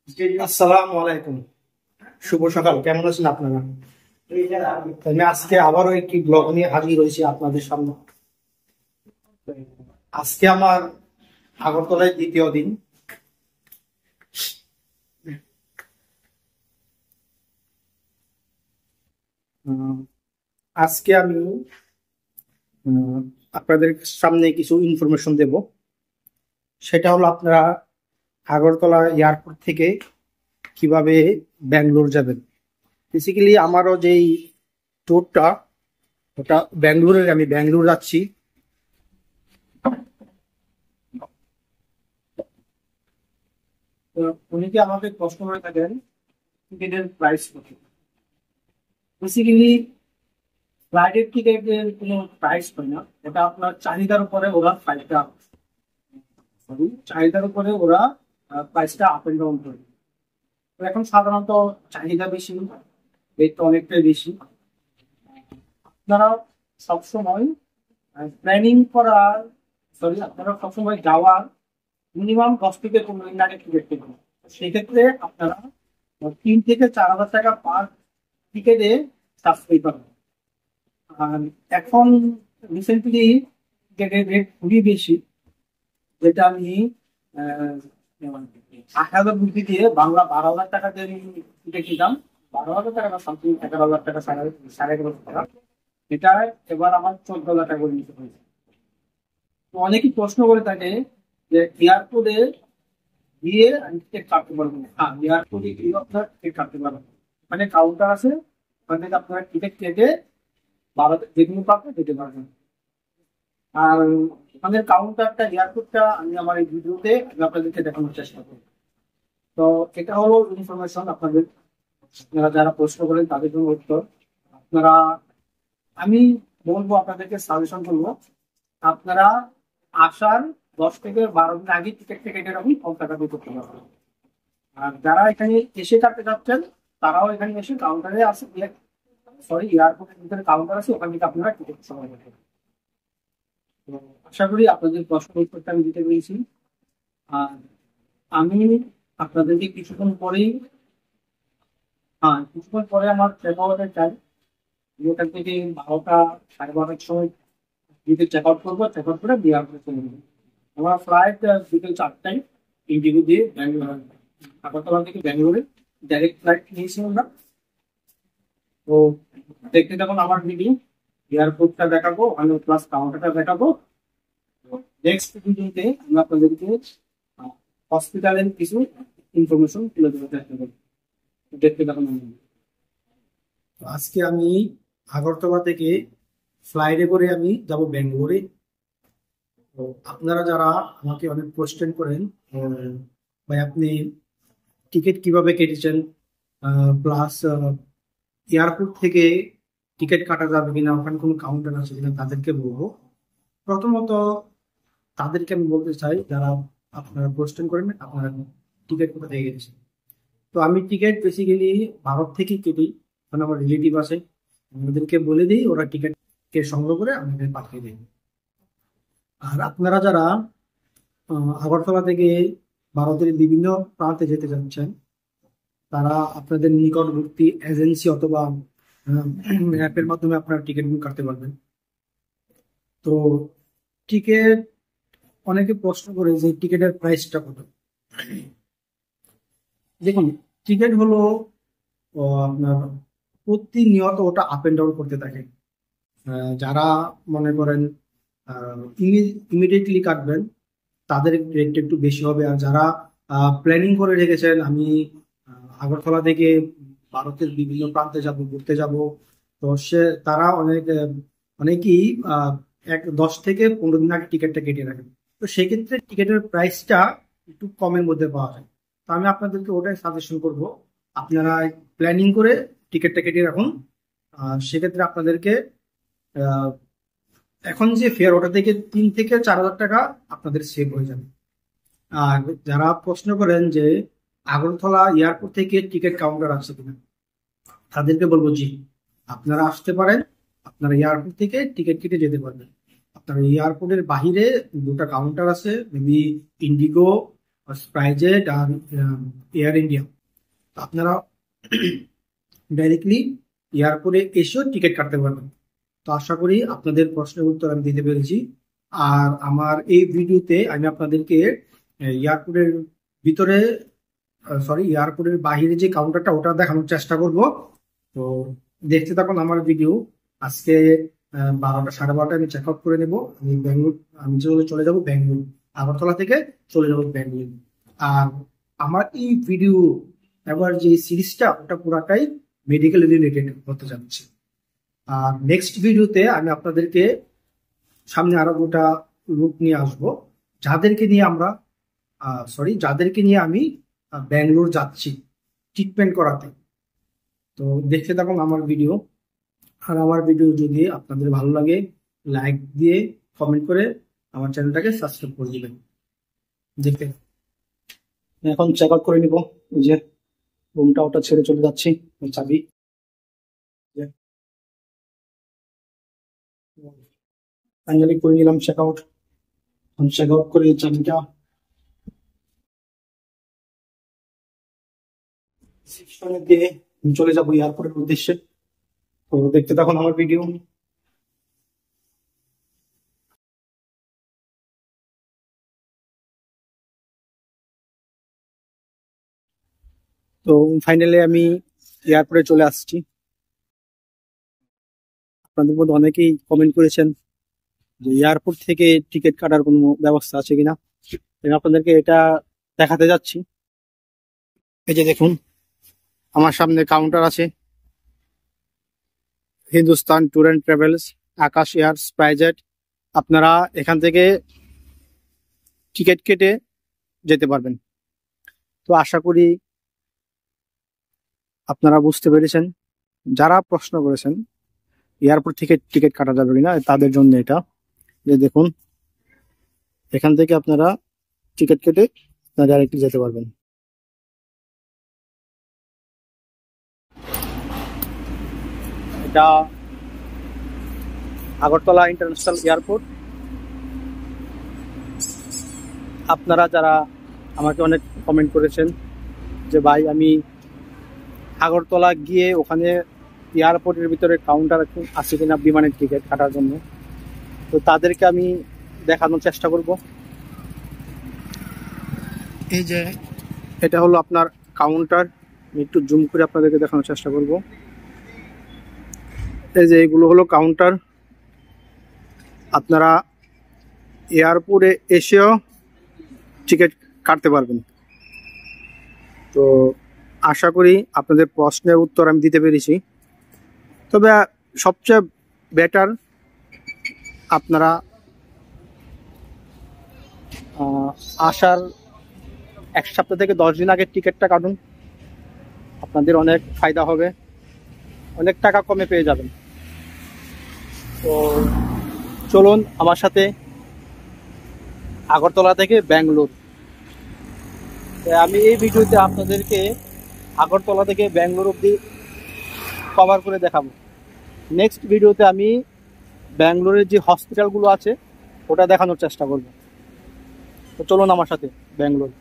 আসসালামু আলাইকুম, শুভ সকাল। কেমন আছেন আপনারা? আমি আজকে আবারও একটি ব্লগ নিয়ে হাজির হয়েছি আপনাদের সামনে। আজকে আমার আগরতলায় দ্বিতীয় দিন। আহ, আজকে আমি আহ, আপনাদের সামনে কিছু ইনফরমেশন দেব। সেটা হলো আপনারা আগরতলা এয়ারপোর্ট থেকে কিভাবে ব্যাঙ্গালোর যাবেন। বেসিক্যালি আমারও যেই ট্যুরটা, ওটা ব্যাঙ্গালোরের। আমি ব্যাঙ্গালোর যাচ্ছি। তো অনেকে আমাকে প্রশ্ন করে থাকেন টিকিটের প্রাইস কত। বেসিক্যালি ফ্লাইটের টিকিটের কোনো প্রাইস হয় না, এটা আপনার চাহিদার উপরে ওরা ফ্লাইটটা চাহিদার উপরে ওরা প্রাইসটা আপ এন্ড ডাউন করে। তো এখন সাধারণত চাহিদা বেশি, রেট অনেকটাই বেশি। আপনারা সবসময় প্ল্যানিং করার, সরি, আপনারা সবসময় যাওয়ার মিনিমাম 10 থেকে 15 দিন আগে টিকিট কিনবেন। সেক্ষেত্রে আপনারা 3 থেকে 4 হাজার টাকা পার টিকিটে সাশ্রয়ী পাবেন। আর এখন রিসেন্টলি টিকিটের রেট খুবই বেশি, যেটা আমি 8,000 রুপি দিয়ে বাংলা 12,000 টাকা দিয়ে টিকিট নিতাম। 12,000 টাকা না, সামথিং 11,000 টাকা, সাড়ে সাড়ে 11,000 টাকা। এটা এবার আমার 14,000 টাকা করে নিতে হয়েছে। তো অনেকেই প্রশ্ন করে থাকে যে এয়ারপোর্টে গিয়ে আমি টিকিট কাটতে পারবো না। হ্যাঁ, এয়ারপোর্টে গিয়ে আপনার টিকিট কাটতে পারবেন। ওখানে কাউন্টার আছে, ওখান থেকে আপনারা টিকিট কেটে ভারতে যেদিন পারবেন যেতে পারবেন। আর ওখানের কাউন্টারটা, এয়ারপোর্টটা আমি আমার এই ভিডিওতে আমি আপনাদেরকে দেখানোর চেষ্টা করব। তো এটা হলো ইনফরমেশন আপনাদের, আপনারা যারা প্রশ্ন করেন তাদের জন্য উত্তর। আপনারা, আমি বলবো, আপনাদেরকে সাজেশন করবো, আপনারা আসার 10 থেকে 12 দিন আগে টিকিট কেটে রাখুন, কম টাকা দিয়ে করতে পারবেন। আর যারা এখানে এসে কাটতে যাচ্ছেন, তারাও এখানে এসে কাউন্টারে আছে, সরি, এয়ারপোর্টের ভিতরে কাউন্টার আছে, ওখান থেকে আপনারা টিকিট সময় করতে। তো আশা করি আপনাদের প্রশ্ন উত্তরটা আমি দিতে পেরেছি। আর আমি আপনাদেরকে কিছুক্ষণ পরেই, হ্যাঁ, কিছুক্ষণ পরে আমার চেক আউটের টাইম। ওখান থেকে 12টা, সাড়ে 12টার সময় বিকেল চেক আউট করবো। চেক আউট করে বিয়ার করে চলে যাবো। আমার ফ্লাইট বিকেল 4টায় ইন্ডিগো দিয়ে ব্যাঙ্গালোর, আগরতলা থেকে ব্যাঙ্গালোরে ডাইরেক্ট ফ্লাইট নিয়েছি আমরা। তো দেখতে থাকুন আমার ভিডিও, এয়ারপোর্টটা দেখাবো, ওখানে প্লাস কাউন্টারটা দেখাবো। নেক্সট ভিডিওতে আমরা আপনাদেরকে হসপিটালের কিছু ইনফরমেশন তুলে ধরতে চেষ্টা করবো। দেখতে থাকুন আমার video। আজকে আমি আগরতলা থেকে ফ্লাইটে করে আমি যাব ব্যাঙ্গালোরে। তো আপনারা যারা আমাকে অনেক কোশ্চেন করেন, ভাই আপনি টিকিট কিভাবে কেটেছেন, প্লাস এয়ারপোর্ট থেকে টিকিট কাটা যাবে কিনা, ওখানে কোনো কাউন্টার আছে কিনা, তাদেরকে বলবো। প্রথমত তাদেরকে আমি বলতে চাই, যারা আপনারা কোশ্চেন করেন আপনারা টিকিট কোথা থেকে কেটেছেন। তো আমি টিকিট বেসিক্যালি ভারত থেকে কেটি, কারণ আমার রিলেটিভ আছে, ওদেরকে বলে দিই, ওরা টিকিটকে সংগ্রহ করে আমাদের পাঠিয়ে দেয়। আর আপনারা যারা আগরতলা থেকে ভারতের বিভিন্ন প্রান্তে যেতে চাচ্ছেন, তারা আপনাদের নিকটবর্তী এজেন্সি অথবা অ্যাপের মাধ্যমে আপনারা টিকিট বুক করতে পারবেন। তো টিকিট, অনেকে প্রশ্ন করে যে টিকিটের প্রাইসটা কত। দেখুন, টিকিট হলো আপনার প্রতিনিয়ত ওটা আপ এন্ড ডাউন করতে থাকে। যারা মনে করেন ইমিডিয়েটলি কাটবেন, তাদের রেটটা একটু বেশি হবে। আর যারা প্ল্যানিং করে রেখেছেন, আমি আগরতলা থেকে ভারতের বিভিন্ন প্রান্তে যাব, ঘুরতে যাব, তো তারা অনেকেই 10 থেকে 15 দিন আগে টিকিটটা কেটে রাখেন। তো সেক্ষেত্রে টিকিটের প্রাইসটা একটু কমের মধ্যে পাওয়া যায়। তো আমি আপনাদেরকে ওটাই সাজেশন করব, আপনারা প্ল্যানিং করে টিকিটটা কেটে রাখুন। সেক্ষেত্রে আপনাদেরকে আহ, এখন যে ফেয়ার, ওটা থেকে 3 থেকে 4 হাজার টাকা আপনাদের সেভ হয়ে যাবে। আর যারা প্রশ্ন করেন যে আগরতলা এয়ারপোর্ট থেকে টিকিট কাউন্টার আছে কিনা, তাদেরকে বলবো জি, আপনারা আসতে পারেন, আপনারা এয়ারপোর্ট থেকে টিকিট কেটে যেতে পারবেন। আপনার এয়ারপোর্টের বাহিরে 2টা কাউন্টার আছে, মেবি ইন্ডিগো স্পাইজেট আর এয়ার ইন্ডিয়া। আপনারা ডাইরেক্টলি এয়ারপোর্টে এসেও টিকিট কাটতে পারবেন। তো আশা করি আপনাদের প্রশ্নের উত্তর আমি দিতে পেরেছি। আর আমার এই ভিডিওতে আমি আপনাদেরকে এয়ারপোর্টের ভিতরে এয়ারপোর্টের বাইরে যে কাউন্টারটা ওটা দেখানোর চেষ্টা করব। তো দেখতে থাকুন আমার ভিডিও। আজকে 12টা 12:30 আমি চেক আউট করে নেব। আমি চলে যাব ব্যাঙ্গালোর, আগরতলা থেকে চলে যাব ব্যাঙ্গালোর। আর আমার এই ভিডিও এবার যে সিরিজটা ওটা পুরাটাই মেডিকেল রিলেটেড হতে যাচ্ছে। আর নেক্সট ভিডিওতে আমি আপনাদেরকে সামনে আরো গোটা লোক নিয়ে আসবো, যাদেরকে নিয়ে আমি ব্যাঙ্গালোর যাচ্ছি ট্রিটমেন্ট করাতে। তো দেখতে থাকুন আমার ভিডিও। আর আমার ভিডিও যদি আপনাদের ভালো লাগে লাইক দিয়ে কমেন্ট করে আমার চ্যানেলটাকে সাবস্ক্রাইব করে দিবেন। দেখতে এখন চেক আউট করে নিব। যে রুমটা ওটা ছেড়ে চলে যাচ্ছি, চাবি ফাইনালি করে নিলাম চেক আউট। চেক আউট করে চাবিটা সেকশনে দিয়ে চলে যাবো এয়ারপোর্টের উদ্দেশ্যে। তো দেখতে থাকুন আমার ভিডিও। তো ফাইনালি আমি এয়ারপোর্টে চলে আসছি। আপনাদের মধ্যে অনেকেই কমেন্ট করেছেন যে এয়ারপোর্ট থেকে টিকিট কাটার কোনো ব্যবস্থা আছে কিনা। আমি আপনাদেরকে এটা দেখাতে যাচ্ছি। এই যে দেখুন আমার সামনে কাউন্টার আছে, Hindustan tour and travels, Akash air, SpiceJet. আপনারা এখান থেকে টিকিট কেটে যেতে পারবেন। তো আশা করি আপনারা বুঝতে পেরেছেন। যারা প্রশ্ন করেছেন এয়ারপোর্ট থেকে টিকিট কাটা যাবে কিনা, তাদের জন্য এটা। যে দেখুন এখান থেকে আপনারা টিকিট কেটে ডাইরেক্টলি যেতে পারবেন। এটা আগরতলা ইন্টারন্যাশনাল এয়ারপোর্ট। আপনারা যারা আমাকে অনেক কমেন্ট করেছেন যে ভাই আমি আগরতলা গিয়ে ওখানে এয়ারপোর্টের ভিতরে কাউন্টার আছে কিনা বিমানের টিকিট কাটার জন্য, তো তাদেরকে আমি দেখানোর চেষ্টা করব। এই যে এটা হলো আপনার কাউন্টার। আমি একটু জুম করে আপনাদেরকে দেখানোর চেষ্টা করব। এই যে এগুলো হলো কাউন্টার। আপনারা এয়ারপোর্টে এসেও টিকিট কাটতে পারবেন। তো আশা করি আপনাদের প্রশ্নের উত্তর আমি দিতে পেরেছি। তবে সবচেয়ে বেটার আপনারা আসার 1 সপ্তাহ থেকে 10 দিন আগে টিকিটটা কাটুন। আপনাদের অনেক ফায়দা হবে, অনেক টাকা কমে পেয়ে যাবেন। তো চলুন আমার সাথে আগরতলা থেকে ব্যাঙ্গালোর। আমি এই ভিডিওতে আপনাদেরকে আগরতলা থেকে ব্যাঙ্গালোর অবধি কভার করে দেখাবো। নেক্সট ভিডিওতে আমি ব্যাঙ্গালোরের যে হসপিটালগুলো আছে ওটা দেখানোর চেষ্টা করব। তো চলুন আমার সাথে ব্যাঙ্গালোর।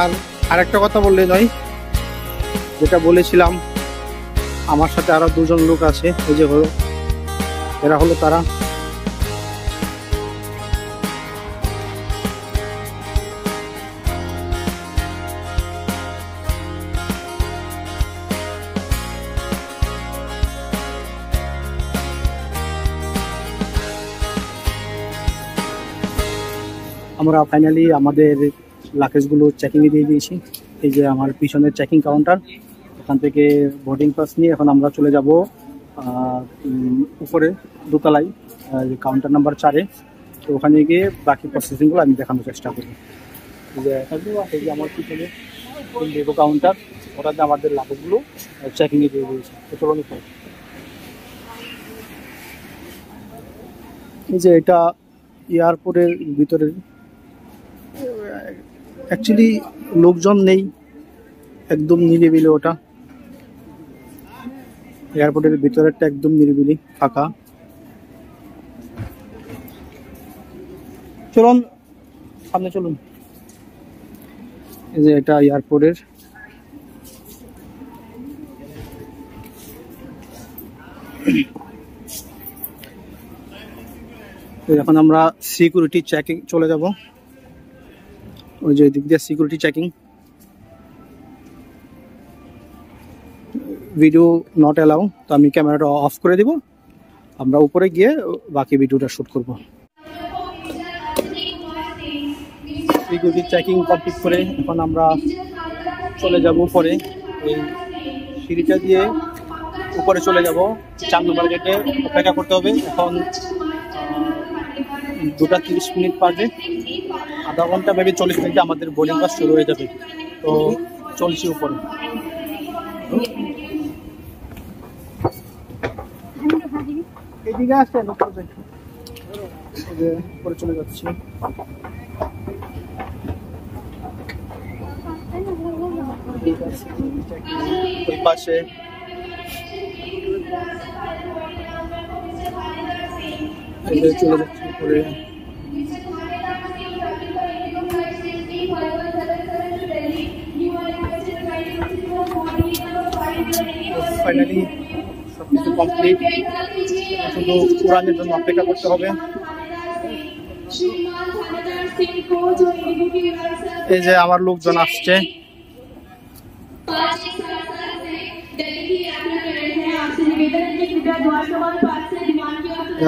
আর আরেকটা কথা বললে নয়, যেটা বলেছিলাম আমার সাথে আরো 2 জন লোক আছে। এই যে হলো এরা হলো তারা। আমরা ফাইনালি আমাদের লাগেজগুলো চেকিংয়ে দিয়ে দিয়েছি। এই যে আমার পিছনের চেকিং কাউন্টার, এখান থেকে বোর্ডিং পাস নিয়ে এখন আমরা চলে যাব উপরে দোতলায়, কাউন্টার নাম্বার 4-এ। তো ওখানে গিয়ে বাকি প্রসেসিংগুলো আমি দেখানোর চেষ্টা করি। এই যে আমার পিছনে ডেপো কাউন্টার, ওটাতে আমাদের লাগেজগুলো চেকিং এ দিয়ে দিয়েছে। তো চলুন একটু। এই যে এটা এয়ারপোর্টের ভিতরে অ্যাকচুয়ালি লোকজন নেই, একদম নিরিবিলি। ওটা এয়ারপোর্টের ভিতরেরটা একদম নিরিবিলি, ফাঁকা। চলুন সামনে চলুন। এই যে এটা এয়ারপোর্টের, এখন আমরা সিকিউরিটি চেকিং চলে যাব। ওই যে দিক দিয়ে security checking. Video not allow, তো আমি ক্যামেরাটা অফ করে দিব। আমরা উপরে গিয়ে বাকি ভিডিওটা শুট করব। সিকিউরিটি চেকিং কমপ্লিট করে এখন আমরা চলে যাব উপরে। এই সিঁড়িটা দিয়ে উপরে চলে যাব। 4 নম্বর গেটে অপেক্ষা করতে হবে। এখন 2টা 30 মিনিট বাজে, আধা ঘন্টা ভেবে 40 মিনিটে আমাদের বোর্ডিং কাজ শুরু হয়ে যাবে। তো চলছি উপরে। এদিকে আসছে উপরে চলে যাচ্ছি। ওই পাশে চলে যাচ্ছি উপরে। ফাইনালি সবকিছু কমপ্লিট, শুধু উড়ানের জন্য অপেক্ষা করতে হবে। এই যে আমার লোকজন আসছে।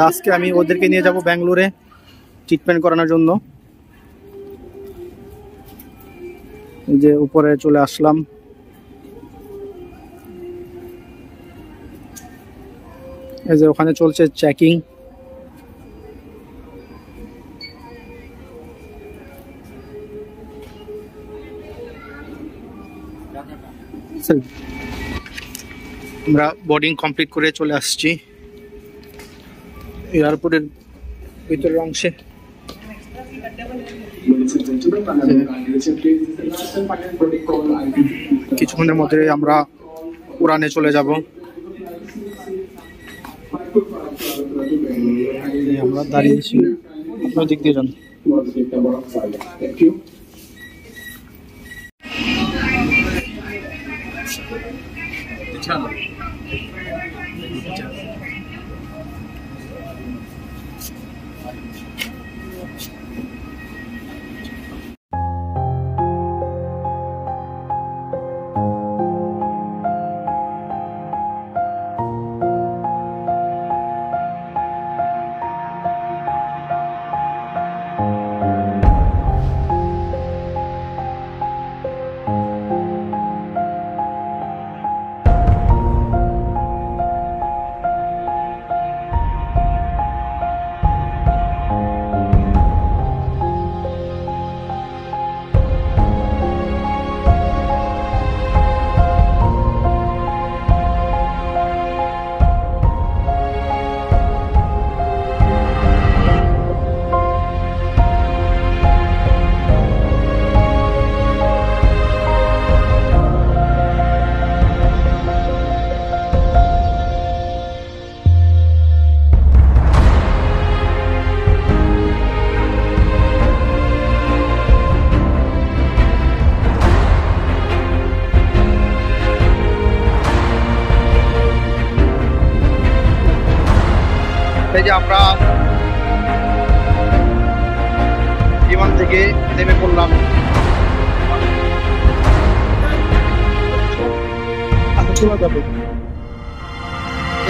আজকে আমি ওদেরকে নিয়ে যাব ব্যাঙ্গালোরে ট্রিটমেন্ট করানোর জন্য। এই যে উপরে চলে আসলাম। এই যে ওখানে চলছে চেকিং। আমরা বোর্ডিং কমপ্লিট করে চলে আসছি এয়ারপোর্টের ভিতরের অংশে। কিছুক্ষণের মধ্যে আমরা উড়ানে চলে যাব। আমরা দাঁড়িয়েছি, আপনার দিক দিয়ে যান। এই যে আমরা বিমান থেকে নেমে পড়লাম।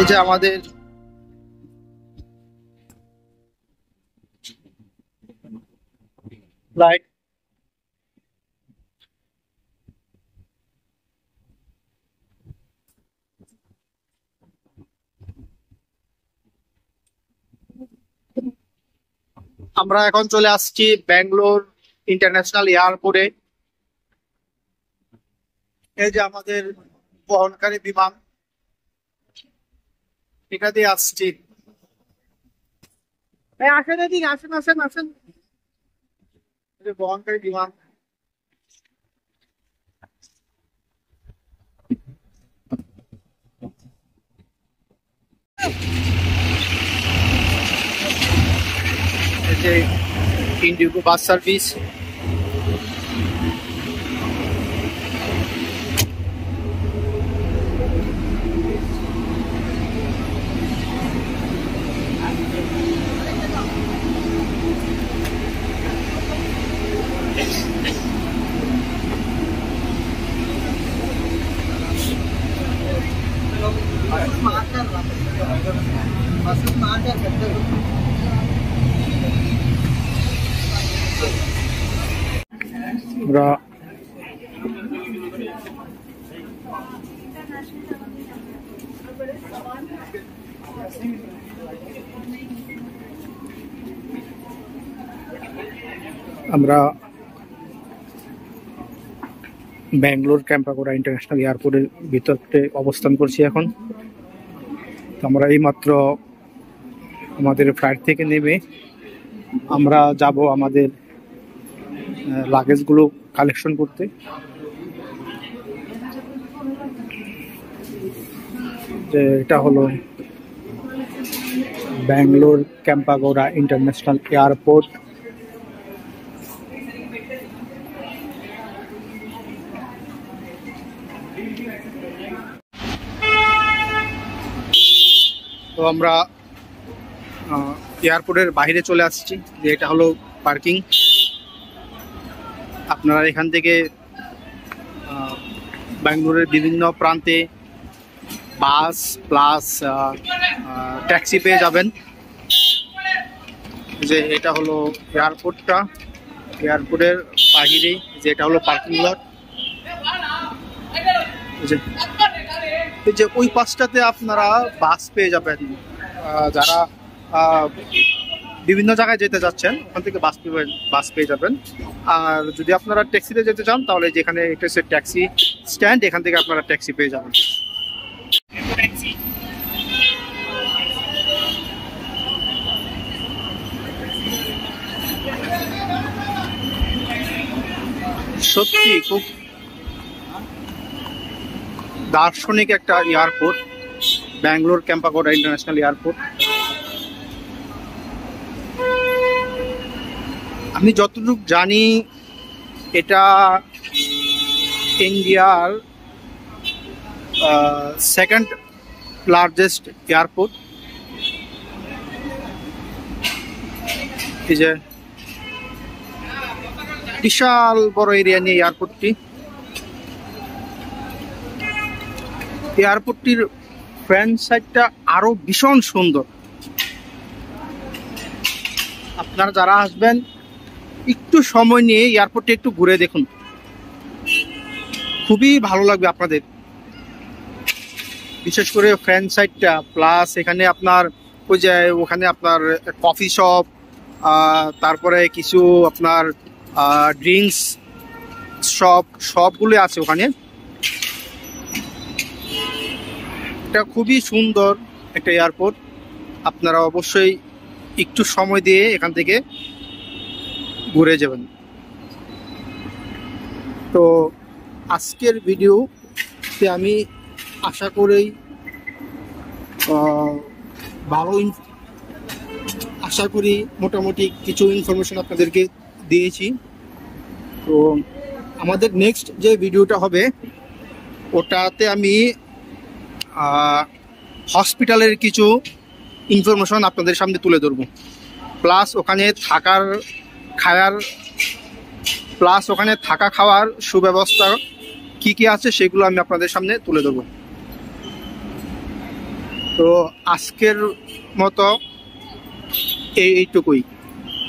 এই যে আমাদের ফ্লাইট। আমরা এখন চলে আসছি ব্যাঙ্গালোর ইন্টারন্যাশনাল এয়ারপোর্টে। এই যে আমাদের বহনকারী বিমান, এটা দিয়ে আসছি। আসেন এদিকে, আসেন আসেন আসেন। বহনকারী বিমান, এই যে ইন্ডিগো বাস সার্ভিস। আমরা ব্যাঙ্গালোর ক্যাম্পাগোড়া ইন্টারন্যাশনাল এয়ারপোর্টের ভিতরে অবস্থান করছি এখন। আমরা এইমাত্র আমাদের ফ্লাইট থেকে নেমে আমরা যাব আমাদের লাগেজগুলো কালেকশন করতে। যে এটা হলো ব্যাঙ্গালোর ক্যাম্পাগোড়া ইন্টারন্যাশনাল এয়ারপোর্ট। তো আমরা এয়ারপোর্টের বাইরে চলে আসছি, যে এটা হলো পার্কিং। আপনারা এখান থেকে ব্যাঙ্গালোরের বিভিন্ন প্রান্তে বাস প্লাস ট্যাক্সি পেয়ে যাবেন। যে এটা হলো এয়ারপোর্টটা, এয়ারপোর্টের বাহিরে যে এটা হলো পার্কিং লট। এই যে ওই পাশটাতে আপনারা বাস পেয়ে যাবেন, যারা বিভিন্ন জায়গায় যেতে যাচ্ছেন ওখান থেকে বাস পেয়ে যাবেন। আর যদি আপনারা ট্যাক্সিতে যেতে চান তাহলে যেখানে এটা হচ্ছে ট্যাক্সি স্ট্যান্ড, এখান থেকে আপনারা ট্যাক্সি পেয়ে যাবেন। সত্যি খুব দার্শনিক একটা এয়ারপোর্ট, ব্যাঙ্গালোর ক্যাম্পাগোড়া ইন্টারন্যাশনাল এয়ারপোর্ট। আমি যতটুকু জানি এটা ইন্ডিয়ার সেকেন্ড লার্জেস্ট এয়ারপোর্ট। এই যে বিশাল বড় এরিয়া নিয়ে এয়ারপোর্টটি। এয়ারপোর্টটির ফ্রন্ট সাইডটা আরো ভীষণ সুন্দর। আপনারা যারা আসবেন একটু সময় নিয়ে এয়ারপোর্টে একটু ঘুরে দেখুন, খুবই ভালো লাগবে আপনাদের। বিশেষ করে ফ্রন্ট সাইডটা, প্লাস এখানে আপনার ওই যে ওখানে আপনার কফি শপ, তারপরে কিছু আপনার ড্রিঙ্কস সবগুলো আছে ওখানে। এটা খুবই সুন্দর একটা এয়ারপোর্ট। আপনারা অবশ্যই একটু সময় দিয়ে এখান থেকে ঘুরে যাবেন। তো আজকের ভিডিওতে আমি আশা করি মোটামুটি কিছু ইনফরমেশন আপনাদেরকে দিয়েছি। তো আমাদের নেক্সট যে ভিডিওটা হবে ওটাতে আমি হসপিটালের কিছু ইনফরমেশন আপনাদের সামনে তুলে ধরবো, প্লাস ওখানে থাকা খাওয়ার সুব্যবস্থা কি কি আছে সেগুলো আমি আপনাদের সামনে তুলে ধরবো। তো আজকের মতো এইটুকুই।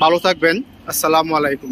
ভালো থাকবেন। আসসালামু আলাইকুম।